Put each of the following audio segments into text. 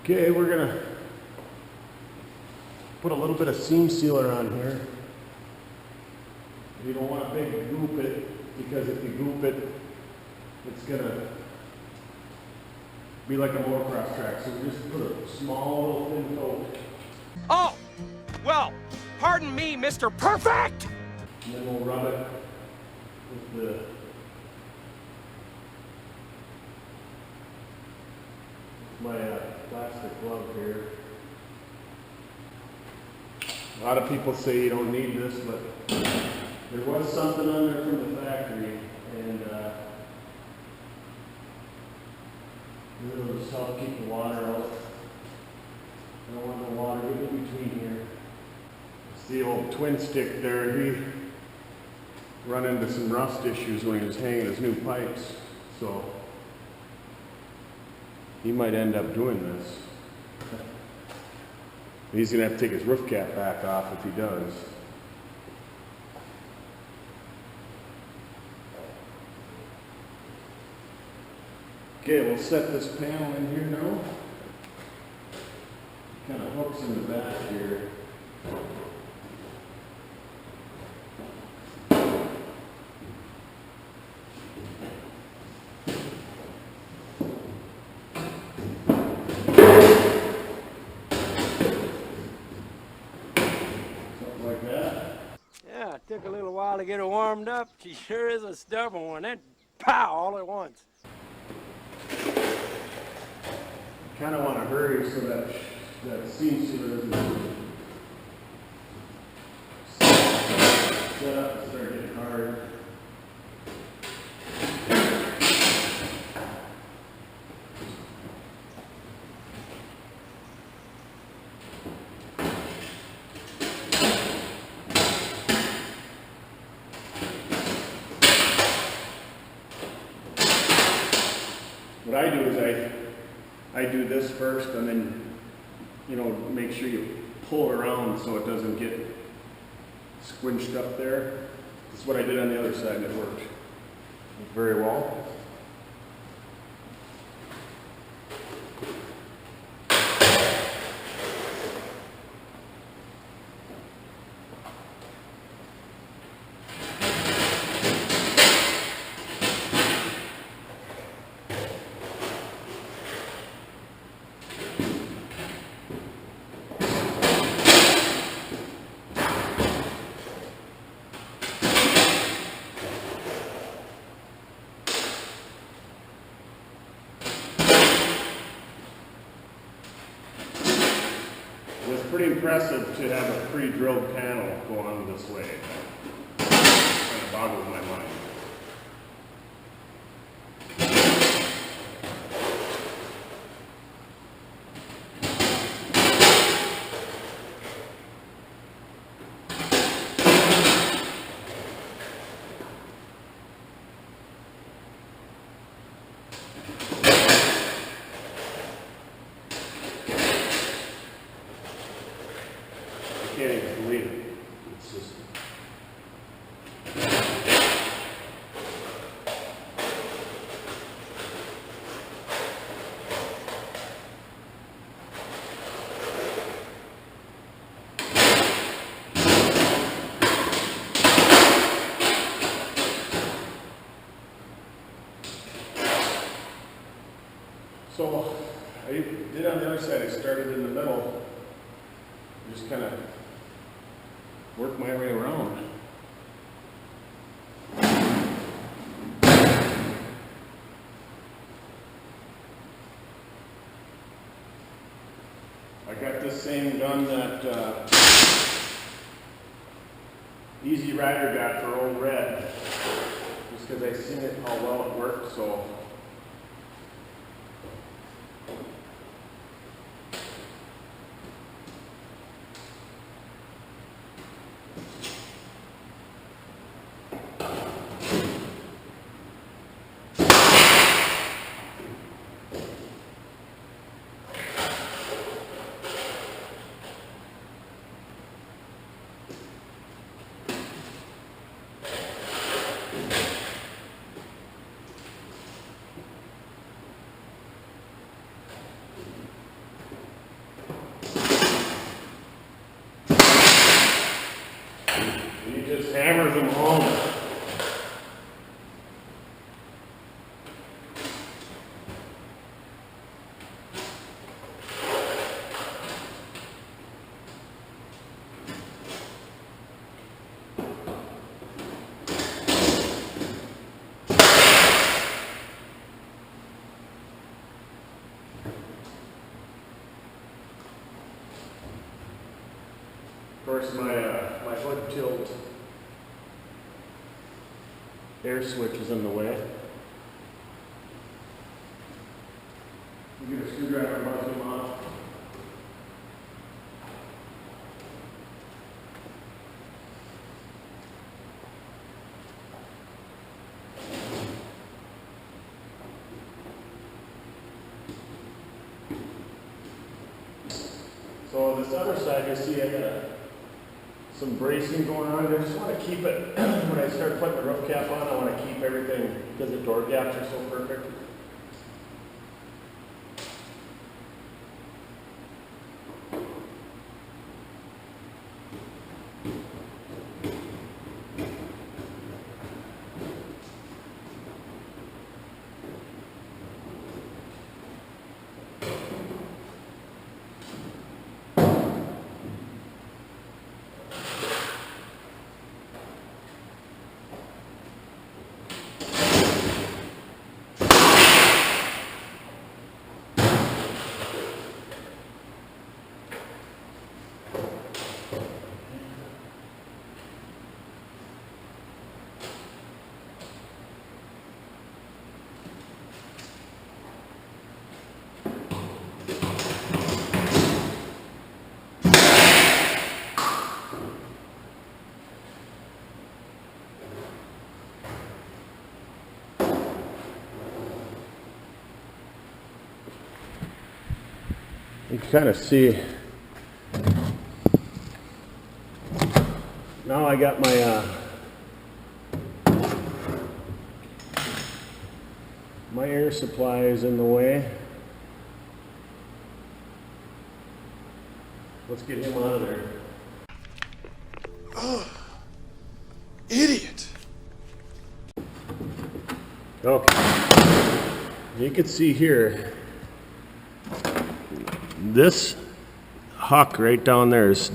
Okay, we're gonna put a little bit of seam sealer on here. You don't want to big goop it, because if you goop it, it's gonna be like a motocross track. So we just put a small little thin coat. Oh, well, pardon me, Mr. Perfect! And then we'll rub it with my plastic glove here. A lot of people say you don't need this, but there was something on there from the factory, and it'll just help keep the water out. I don't want no water in between here. It's the old twin stick there. He run into some rust issues when he was hanging his new pipes, so he might end up doing this. He's gonna have to take his roof cap back off if he does. Okay, we'll set this panel in here now. Kind of hooks in the back here. Yeah, it took a little while to get her warmed up. She sure is a stubborn one. Then pow, all at once. Kind of want to hurry so that seam sealer doesn't set up and start getting hard. What I do is I do this first, and then, you know, make sure you pull it around so it doesn't get squinched up there. That's what I did on the other side, and it worked very well. Pretty impressive to have a pre-drilled panel go on this way. It kind of boggles my mind. I can't even believe it. It's just... So I did on the other side. I started in the middle, just kind of work my way around. I got this same gun that Easy Rider got for Old Red, just because I seen it how well it worked. So hammers them home. Of course, my hood tilt air switch is in the way. You get a screwdriver and buzz them off. So this other side, you see I got some bracing going on. I just want to keep it, when I start putting the roof cap on, I want to keep everything, because the door gaps are so perfect. You can kind of see, now I got my air supply is in the way. Let's get him out of there. Oh, idiot. Okay. You can see here, this huck right down there is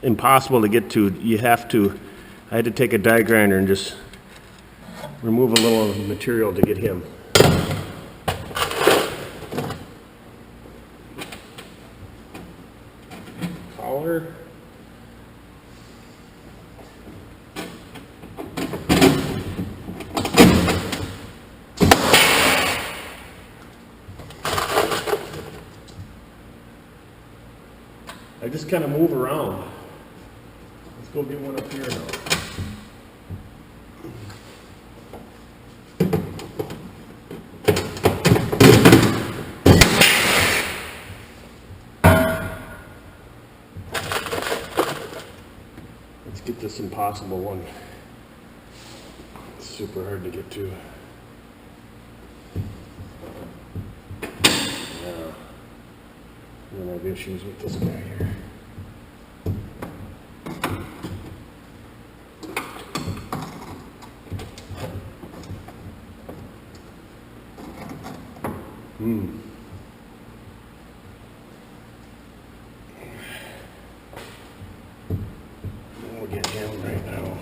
impossible to get to. You have to, I had to take a die grinder and just remove a little material to get him. Collar. I just kind of move around. Let's go get one up here now. Let's get this impossible one. It's super hard to get to. I have issues with this guy here. We'll get him right now.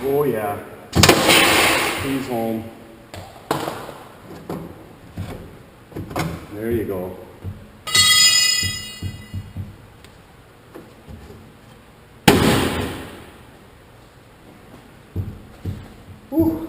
Oh yeah, he's home. There you go. Whew.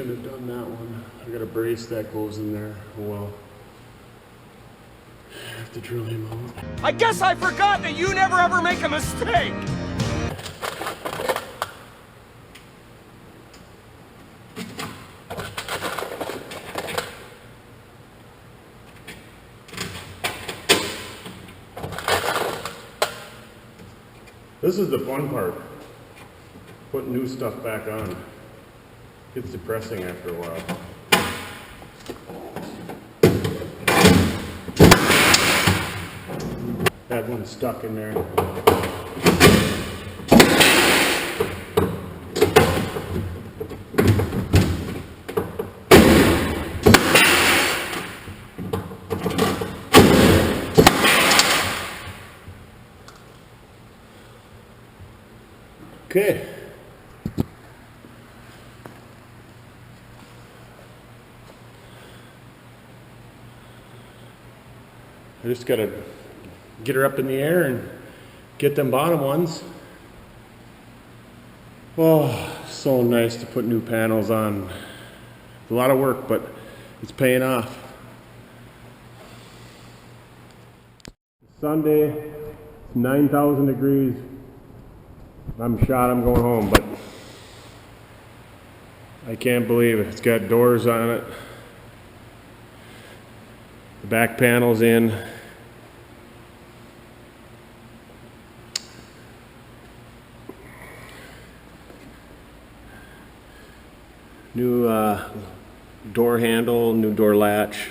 should have done that one. I got a brace that goes in there. Oh well. I have to drill him out. I guess I forgot that you never ever make a mistake! This is the fun part. Putting new stuff back on. It's depressing after a while. That one's stuck in there. Okay. I just gotta get her up in the air and get them bottom ones. Oh, so nice to put new panels on. A lot of work, but it's paying off. Sunday, it's 9,000 degrees. I'm shot, I'm going home, but I can't believe it. It's got doors on it. The back panel's in. New door handle, new door latch.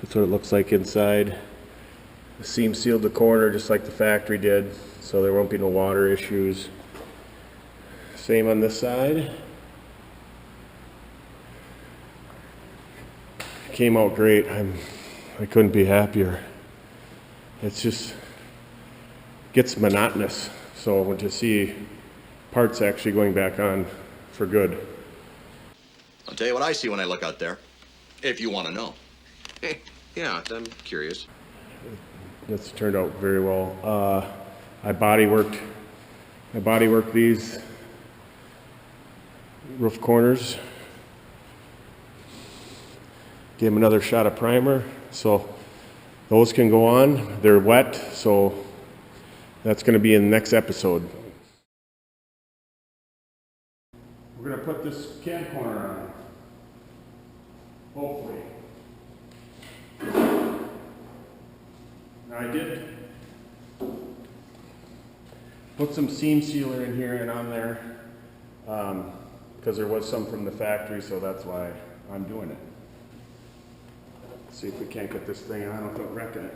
That's what it looks like inside. The seam sealed the corner just like the factory did, so there won't be no water issues. Same on this side. Came out great. I couldn't be happier. It's just gets monotonous. So to see parts actually going back on for good. I'll tell you what I see when I look out there, if you want to know. Yeah, I'm curious. That's turned out very well. I body worked these roof corners. Gave them another shot of primer, so those can go on. They're wet, so that's going to be in the next episode. We're going to put this cab corner on, hopefully. Now I did put some seam sealer in here and on there because there was some from the factory, so that's why I'm doing it. See if we can't get this thing on without wrecking it.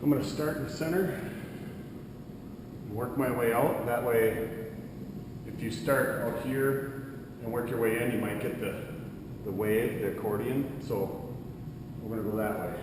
I'm going to start in the center and work my way out. That way, if you start out here and work your way in, you might get the wave, the accordion. So we're going to go that way.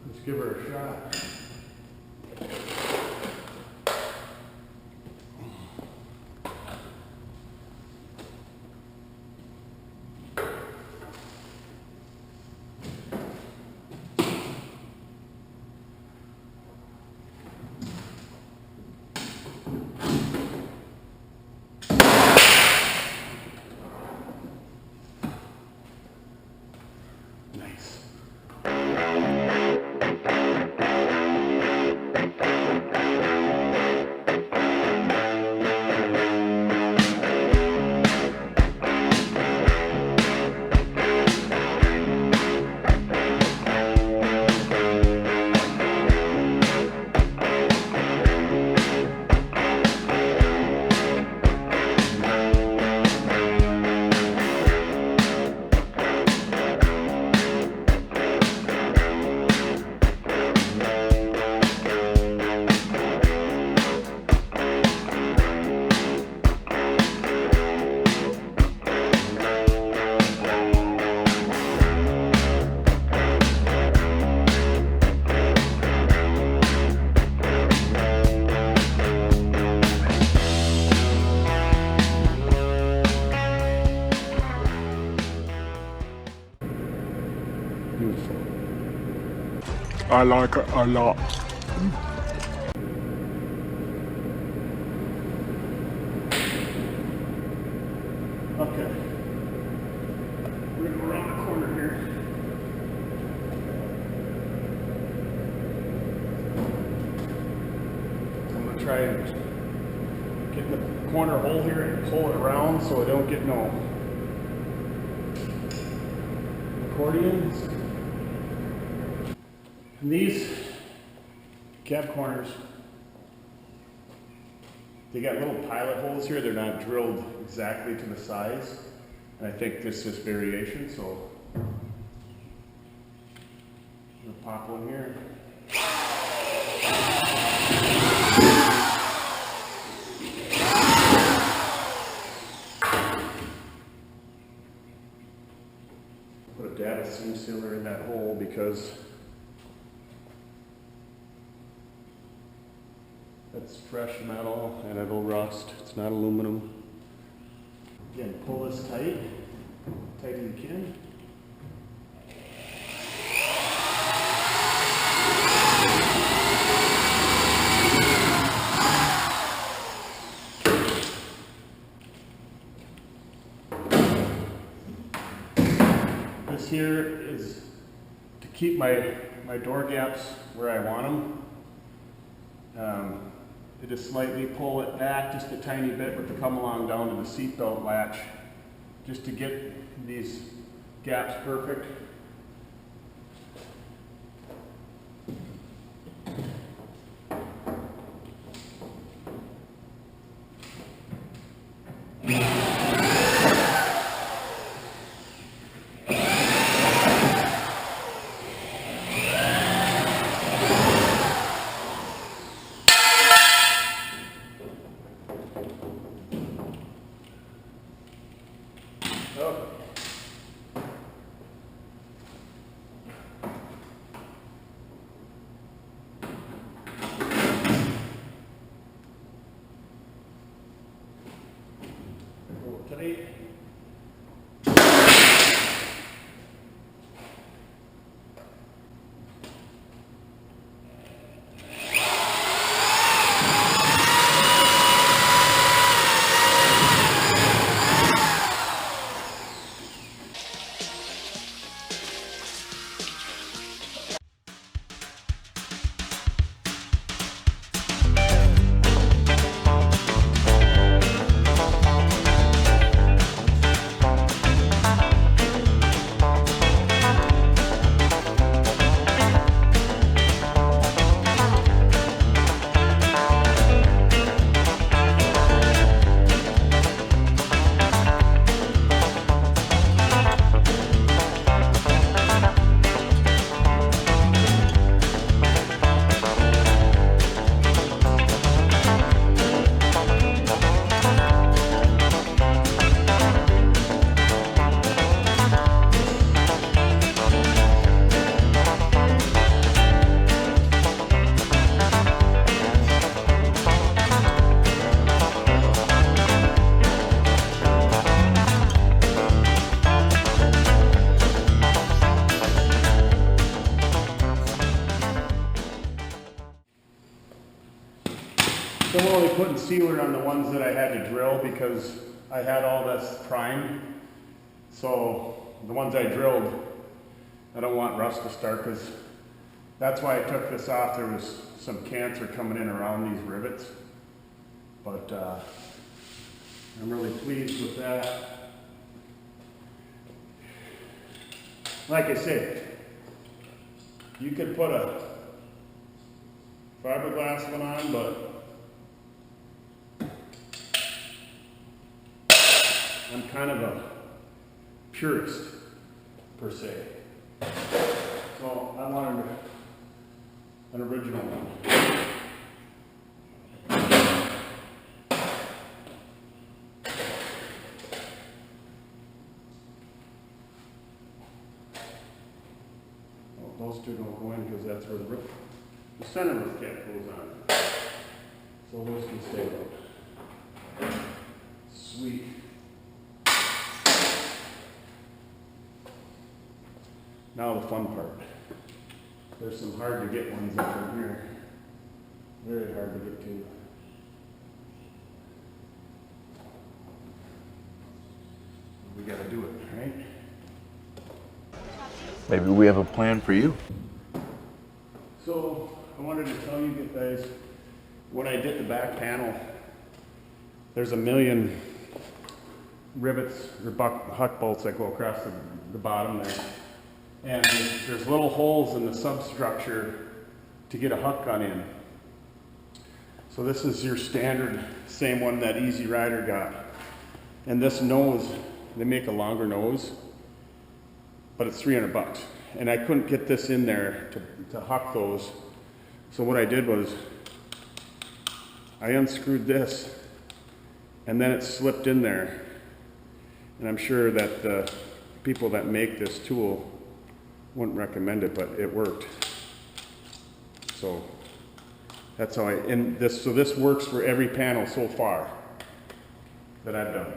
Let's give her a shot. Beautiful. I like it a lot. Okay. We're gonna go around the corner here. I'm gonna try and get in the corner hole here and pull it around so I don't get no accordions. And these cab corners, they got little pilot holes here. They're not drilled exactly to the size. And I think this is variation, so I'm gonna pop one here. Put a dab of seam sealer in that hole because that's fresh metal and it'll rust. It's not aluminum. Again, pull this tight as you can. This here is to keep my door gaps where I want them. I just slightly pull it back just a tiny bit with the come along down to the seatbelt latch just to get these gaps perfect. Oh. Pull it tight. I'm only putting sealer on the ones that I had to drill because I had all this primed. So the ones I drilled, I don't want rust to start because that's why I took this off. There was some cancer coming in around these rivets. But I'm really pleased with that. Like I said, you could put a fiberglass one on, but I'm kind of a purist, per se. So I wanted an original one. Well, those two don't go in because that's where the center roof cap goes on. So those can stay out. Sweet. Now the fun part. There's some hard to get ones up in here. Very hard to get to. We gotta do it, right? Maybe we have a plan for you. So I wanted to tell you guys, when I did the back panel, there's a million rivets or huck bolts that go across the bottom there. And there's little holes in the substructure to get a huck gun in. So this is your standard, same one that Easy Rider got. And this nose, they make a longer nose, but it's $300. And I couldn't get this in there to huck those. So what I did was, I unscrewed this, and then it slipped in there. And I'm sure that the people that make this tool wouldn't recommend it, but it worked. So that's how so this works for every panel so far that I've done.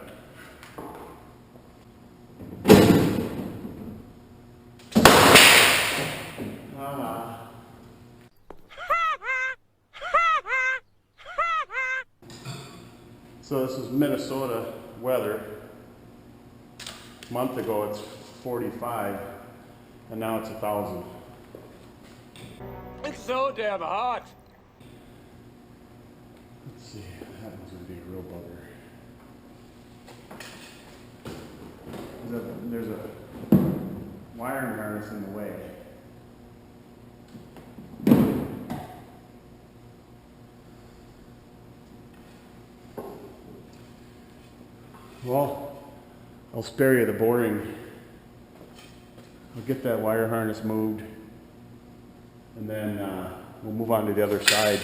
So this is Minnesota weather. A month ago it's 45, and now it's 1,000. It's so damn hot. Let's see, that one's gonna be a real bugger. There's a wiring harness in the way. Well, I'll spare you the boring. I'll get that wire harness moved, and then we'll move on to the other side.